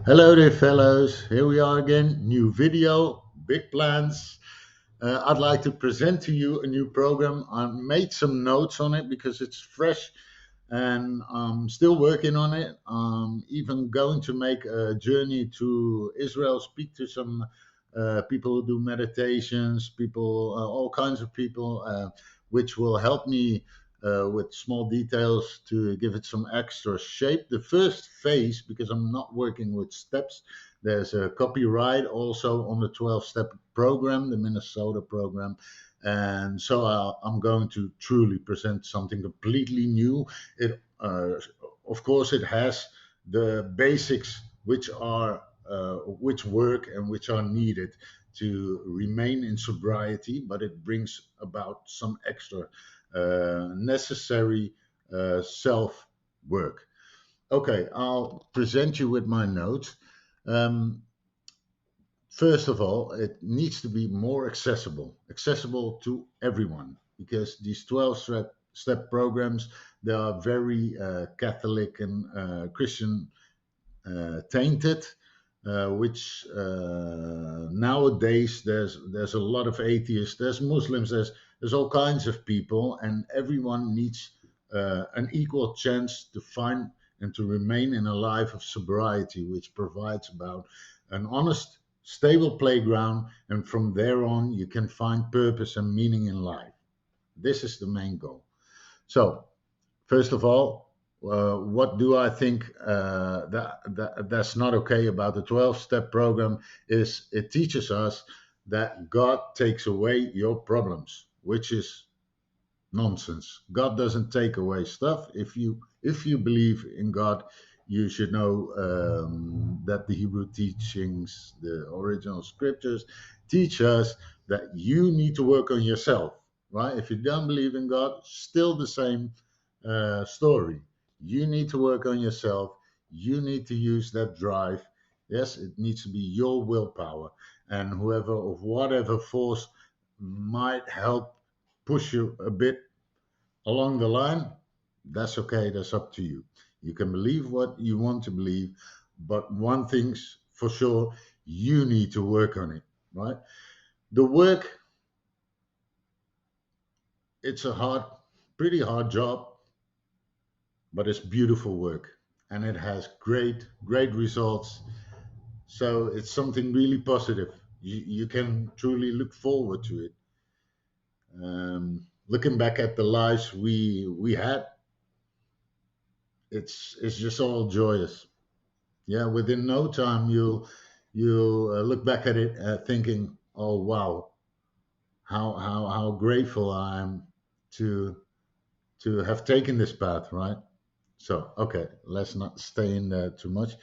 Hello there, fellows. Here we are again. New video, big plans. I'd like to present to you a new program. I made some notes on it because it's fresh and I'm still working on it. I'm even going to make a journey to Israel, speak to some people who do meditations, people, all kinds of people, which will help me with small details to give it some extra shape. The first phase, because I'm not working with steps, there's a copyright also on the 12 step program, the Minnesota program. And so I'm going to truly present something completely new. It, of course, it has the basics which work and which are needed to remain in sobriety, but it brings about some extra necessary self work. Okay, I'll present you with my notes. Um, First of all, it needs to be more accessible to everyone, because these 12 step programs, they are very Catholic and Christian tainted, which nowadays there's a lot of atheists, there's Muslims, there's all kinds of people, and everyone needs an equal chance to find and to remain in a life of sobriety, which provides about an honest, stable playground, and from there on you can find purpose and meaning in life. This is the main goal. So first of all, what do I think that's not okay about the 12-step program is it teaches us that God takes away your problems, which is nonsense. God doesn't take away stuff. If you believe in God, you should know that the Hebrew teachings, the original scriptures, teach us that you need to work on yourself. Right? If you don't believe in God, still the same story. You need to work on yourself. You need to use that drive. Yes, it needs to be your willpower, and whoever of whatever force might help push you a bit along the line, that's okay. That's up to you. You can believe what you want to believe, but one thing's for sure, you need to work on it, right? The work, it's a pretty hard job, but it's beautiful work and it has great results. So it's something really positive. You can truly look forward to it. Looking back at the lives we had, it's just all joyous. Yeah, within no time you look back at it thinking, "Oh wow, how grateful I am to to have taken this path." Right. So okay, let's not stay in there too much.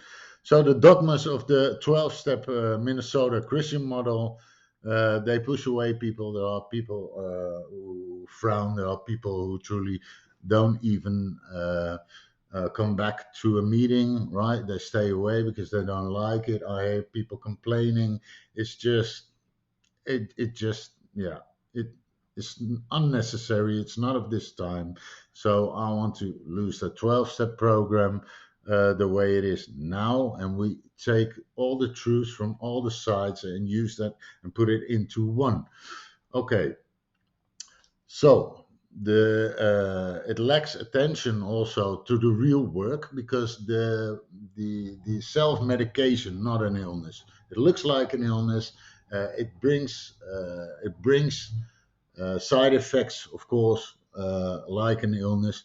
So the dogmas of the 12-step Minnesota Christian model, they push away people. There are people who frown. There are people who truly don't even come back to a meeting, right? They stay away because they don't like it. I hear people complaining. It's just, it just, yeah, it is unnecessary. It's not of this time. So I want to lose the 12-step program the way it is now, and we take all the truths from all the sides and use that and put it into one. Okay, so the it lacks attention also to the real work, because the self medication, not an illness. It looks like an illness. It brings side effects, of course, like an illness,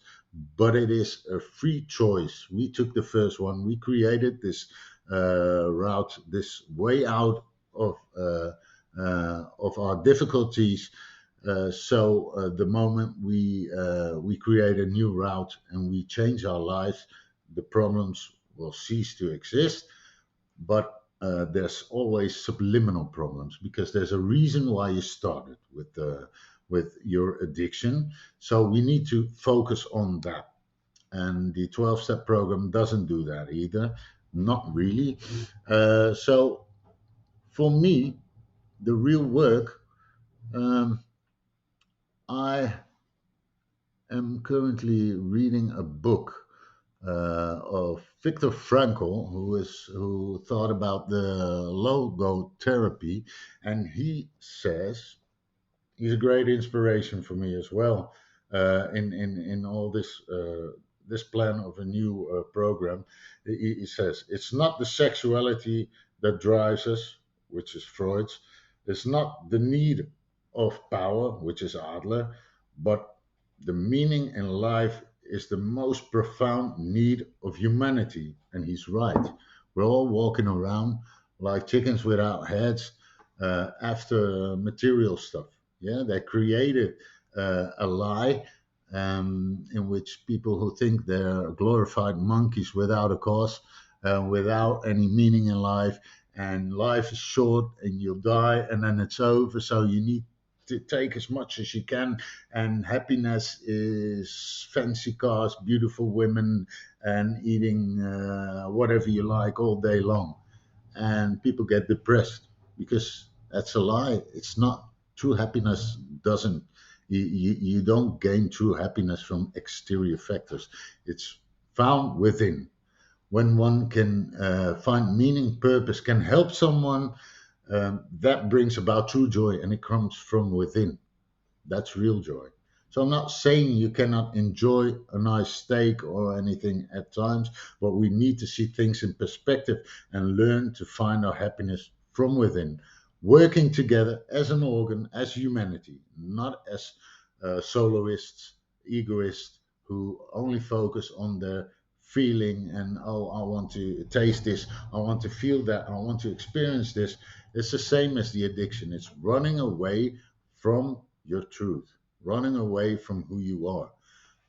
but it is a free choice. We took the first one. We created this route, this way out of our difficulties. So the moment we create a new route and we change our lives, the problems will cease to exist. But there's always subliminal problems, because there's a reason why you started with your addiction. So we need to focus on that. And the 12-step program doesn't do that either, not really. So for me, the real work, um, I am currently reading a book. of Viktor Frankl, who thought about the logotherapy, and he says he's a great inspiration for me as well in all this this plan of a new program. He says it's not the sexuality that drives us, which is Freud's. It's not the need of power, which is Adler, but the meaning in life is the most profound need of humanity. And he's right. We're all walking around like chickens without heads after material stuff. Yeah, they created a lie in which people who think they're glorified monkeys without a cause, without any meaning in life, and life is short and you'll die and then it's over. So you need to take as much as you can, and happiness is fancy cars, beautiful women, and eating whatever you like all day long. And people get depressed because that's a lie. It's not. True happiness doesn't. You don't gain true happiness from exterior factors. It's found within. When one can find meaning, purpose, can help someone, that brings about true joy, and it comes from within. That's real joy. So I'm not saying you cannot enjoy a nice steak or anything at times, but we need to see things in perspective and learn to find our happiness from within, working together as an organ, as humanity, not as soloists, egoists who only focus on their feeling and, oh, I want to taste this, I want to feel that, I want to experience this. It's the same as the addiction. It's running away from your truth, running away from who you are.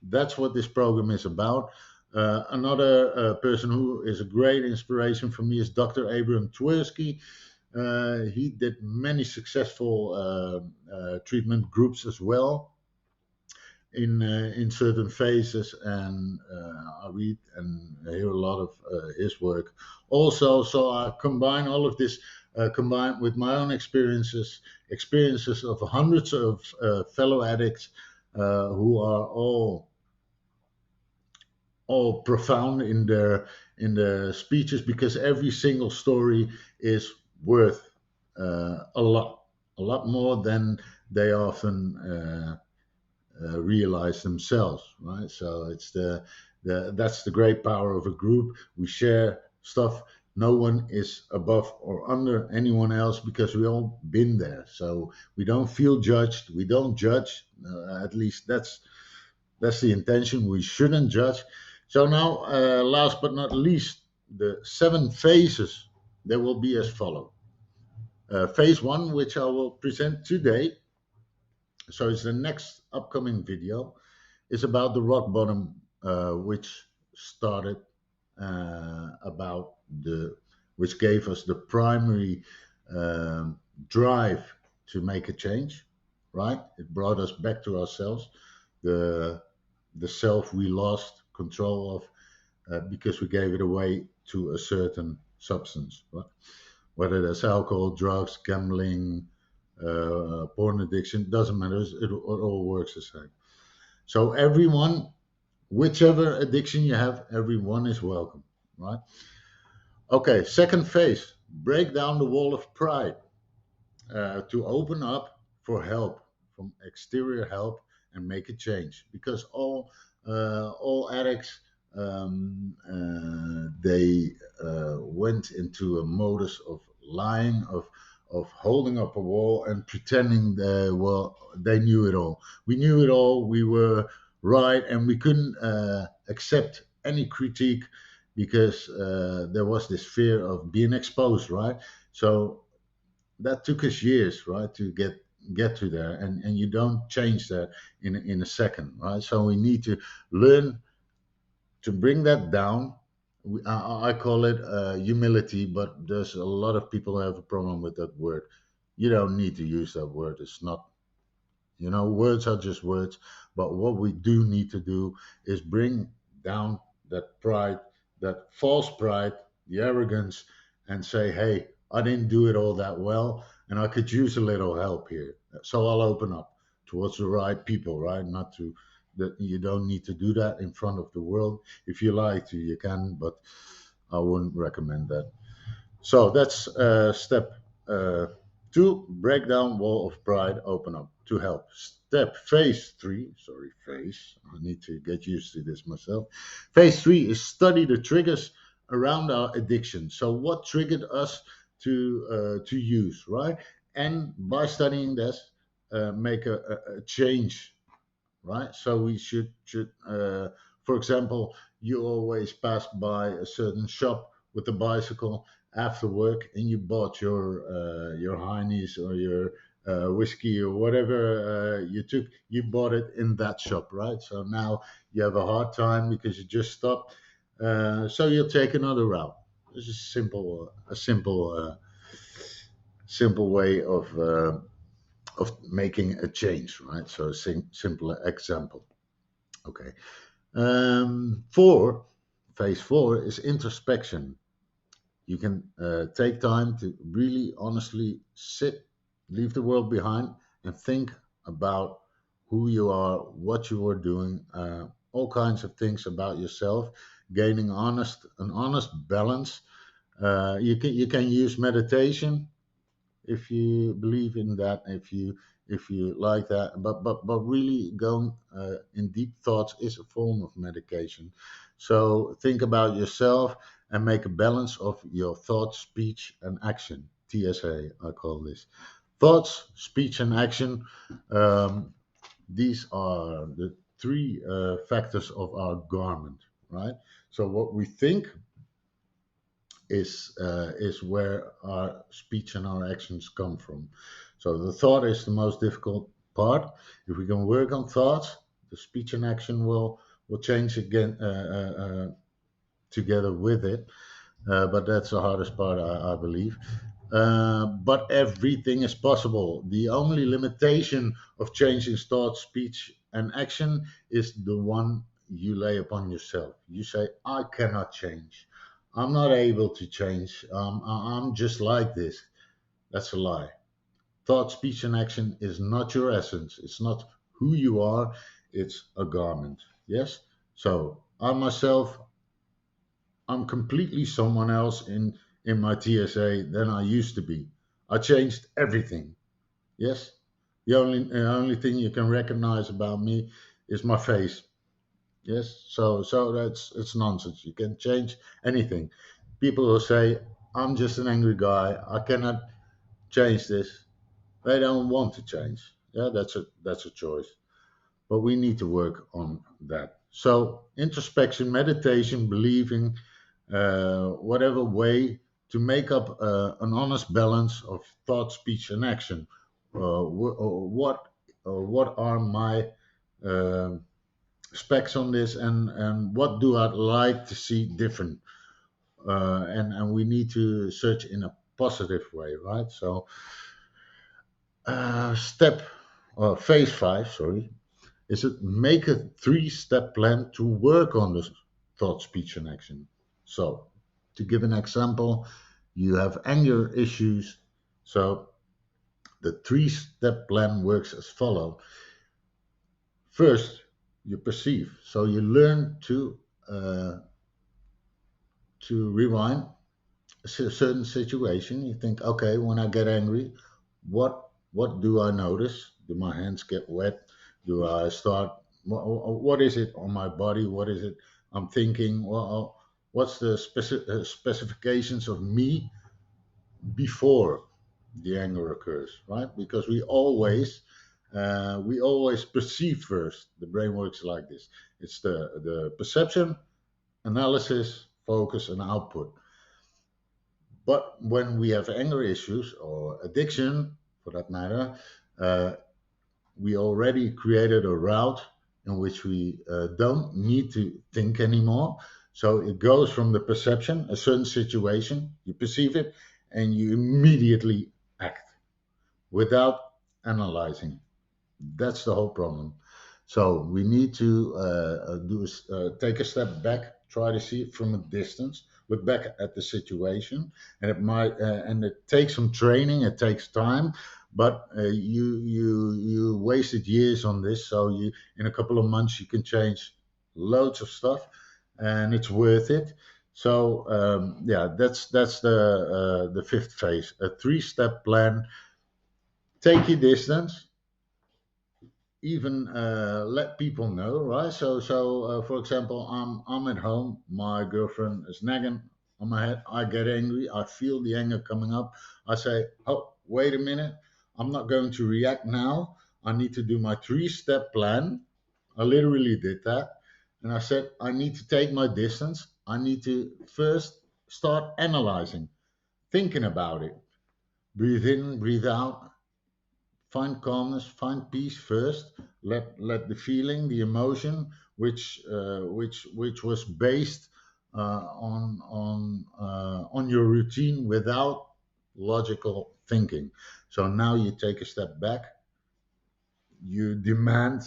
That's what this program is about. Another person who is a great inspiration for me is Dr. Abram Tversky. He did many successful treatment groups as well in certain phases, and I read and hear a lot of his work also. So I combine all of this, combined with my own experiences of hundreds of fellow addicts who are all profound in their speeches, because every single story is worth a lot more than they often realize themselves, right? So it's the that's the great power of a group. We share stuff. No one is above or under anyone else because we all been there. So we don't feel judged. We don't judge. At least that's the intention. We shouldn't judge. So now, last but not least, the 7 phases. They will be as follow. Phase one, which I will present today. So it's the next upcoming video, is about the rock bottom, which started about which gave us the primary drive to make a change, right? It brought us back to ourselves, the the self we lost control of because we gave it away to a certain substance, right? Whether that's alcohol, drugs, gambling, porn addiction, doesn't matter. It all works the same. So everyone, whichever addiction you have, everyone is welcome, right? Okay, second phase, break down the wall of pride to open up for help, from exterior help, and make a change. Because all addicts, they went into a modus of lying, of holding up a wall and pretending they knew it all. We knew it all. We were right, and we couldn't accept any critique because there was this fear of being exposed, right? So that took us years, right, to get to there, and you don't change that in a second, right? So we need to learn to bring that down. I call it humility, but there's a lot of people who have a problem with that word. You don't need to use that word. It's not, words are just words. But what we do need to do is bring down that pride, that false pride, the arrogance, and say, hey, I didn't do it all that well, and I could use a little help here. So I'll open up towards the right people, right? Not to That you don't need to do that in front of the world. If you like to, you can, but I wouldn't recommend that. So that's step two: break down wall of pride, open up to help. Step phase three, sorry, phase. I need to get used to this myself. Phase three is study the triggers around our addiction. So what triggered us to use, right? And by studying this, make a change, right? So we should, for example, you always pass by a certain shop with a bicycle after work, and you bought your Heinies or your whiskey or whatever you took. You bought it in that shop, right? So now you have a hard time because you just stopped. So you'll take another route. This is simple, simple way of making a change, right? So a simple example. Okay. Four, phase four is introspection. You can take time to really honestly sit, leave the world behind, and think about who you are, what you are doing, all kinds of things about yourself, gaining an honest balance. You can use meditation if you believe in that, if you like that, but really going in deep thoughts is a form of medication. So think about yourself and make a balance of your thoughts, speech, and action. TSA, I call this. Thoughts, speech, and action. um, these are the three factors of our garment, right? So what we think is where our speech and our actions come from. So the thought is the most difficult part. If we can work on thoughts, the speech and action will change again together with it. But that's the hardest part, I believe. But everything is possible. The only limitation of changing thought, speech, and action is the one you lay upon yourself. You say, I cannot change. I'm not able to change. I'm just like this. That's a lie. Thought, speech, and action is not your essence. It's not who you are. It's a garment. Yes? So I myself, I'm completely someone else in my TSA than I used to be. I changed everything. Yes, the only thing you can recognize about me is my face. Yes, so that's it's nonsense. You can change anything. People who say I'm just an angry guy, I cannot change this. They don't want to change. Yeah, that's a choice. But we need to work on that. So introspection, meditation, believing, whatever way to make up an honest balance of thought, speech, and action. What are my uh, specs on this, and what do I like to see different? And we need to search in a positive way, right? So step or phase five, sorry, is it make a three-step plan to work on the thought, speech, and action. So, to give an example, you have anger issues. So, the three-step plan works as follow. First, you perceive. So you learn to rewind a certain situation. You think, okay, when I get angry, what do I notice? Do my hands get wet? Do I start? What is it on my body? What is it I'm thinking? Well, what's the specifications of me before the anger occurs, right? Because we always perceive first. The brain works like this. It's the perception, analysis, focus, and output. But when we have anger issues or addiction, for that matter, uh, we already created a route in which we don't need to think anymore. So it goes from the perception, a certain situation, you perceive it, and you immediately act without analyzing. That's the whole problem. So we need to take a step back, try to see it from a distance, look back at the situation, and it takes some training, it takes time, but you wasted years on this. So you, in a couple of months, you can change loads of stuff, and it's worth it. So yeah, that's the fifth phase, a three-step plan. Take your distance, even let people know, right? So for example, I'm at home, my girlfriend is nagging on my head, I get angry, I feel the anger coming up, I say, oh, wait a minute, I'm not going to react now, I need to do my three-step plan. I literally did that, and I said, I need to take my distance, I need to first start analyzing, thinking about it, breathe in, breathe out, find calmness, find peace first. Let the feeling, the emotion, which was based on your routine without logical thinking. So now you take a step back, you demand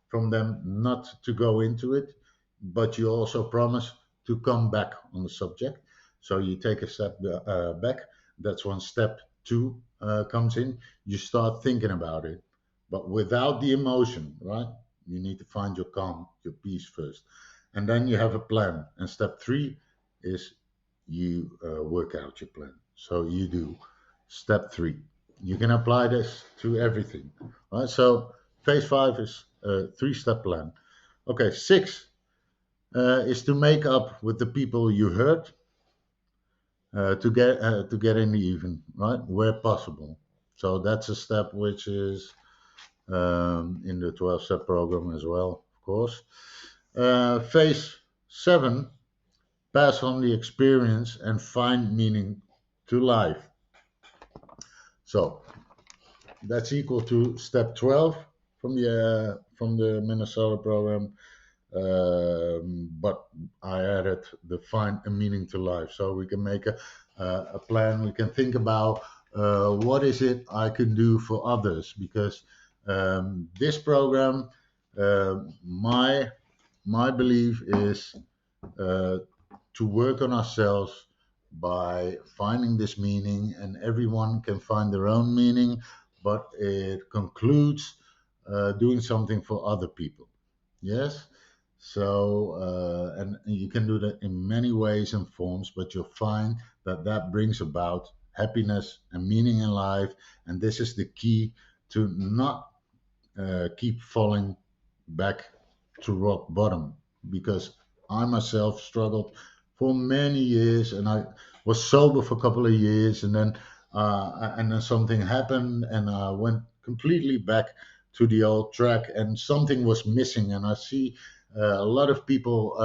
from them not to go into it, but you also promise to come back on the subject. So you take a step back. That's when step two comes in. You start thinking about it, but without the emotion, right? You need to find your calm, your peace first. And then you have a plan. And step three is you work out your plan. So you do step three. You can apply this to everything, right? So phase five is a three-step plan. Okay, six is to make up with the people you hurt to get in even, right, where possible. So that's a step which is in the 12-step program as well, of course. Phase seven, pass on the experience and find meaning to life. So that's equal to step 12 from the Minnesota program. But I added the find a meaning to life, so we can make a plan. We can think about what is it I can do for others, because this program, my belief is uh, to work on ourselves by finding this meaning, and everyone can find their own meaning, but it concludes doing something for other people. Yes. So, and you can do that in many ways and forms, but you'll find that that brings about happiness and meaning in life. And this is the key to not keep falling back to rock bottom, because I myself struggled for many years, and I was sober for a couple of years, and then something happened and I went completely back to the old track, and something was missing. And I see a lot of people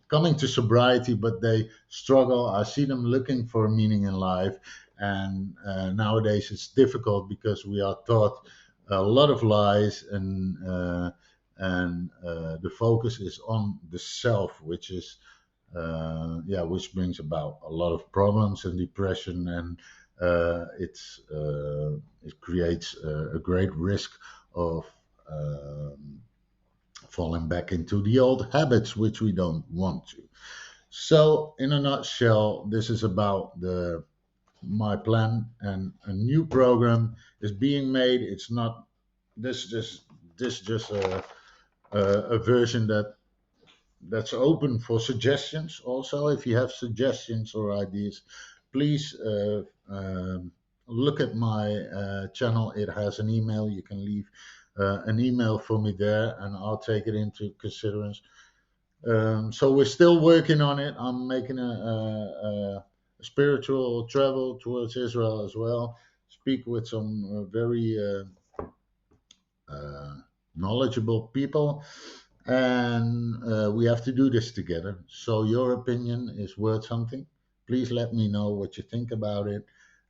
coming to sobriety, but they struggle. I see them looking for meaning in life, and nowadays it's difficult because we are taught a lot of lies, and the focus is on the self, which is yeah, which brings about a lot of problems and depression, and it creates a great risk of falling back into the old habits, which we don't want to. So, in a nutshell, this is about the my plan, and a new program is being made. It's not this just a version that's open for suggestions. Also, if you have suggestions or ideas, please look at my channel. It has an email. You can leave an email for me there, and I'll take it into consideration. So we're still working on it. I'm making a spiritual travel towards Israel as well. Speak with some very knowledgeable people, and we have to do this together. So your opinion is worth something. Please let me know what you think about it,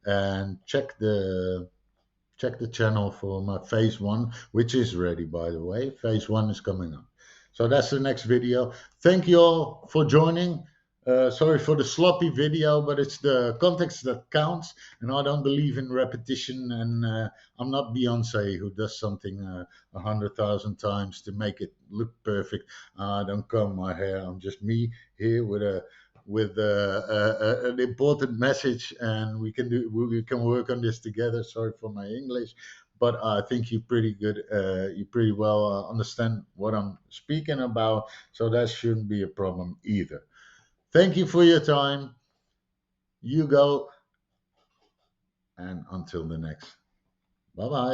and check the channel for my phase one, which is ready, by the way. Phase one is coming up. So that's the next video. Thank you all for joining. Sorry for the sloppy video, but it's the context that counts, and I don't believe in repetition. And I'm not Beyonce, who does something 100,000 times to make it look perfect. I don't comb my hair. I'm just me here with with an important message, and we can work on this together. Sorry for my English, but I think you pretty good. You pretty well understand what I'm speaking about, so that shouldn't be a problem either. Thank you for your time. You go, and until the next. Bye bye.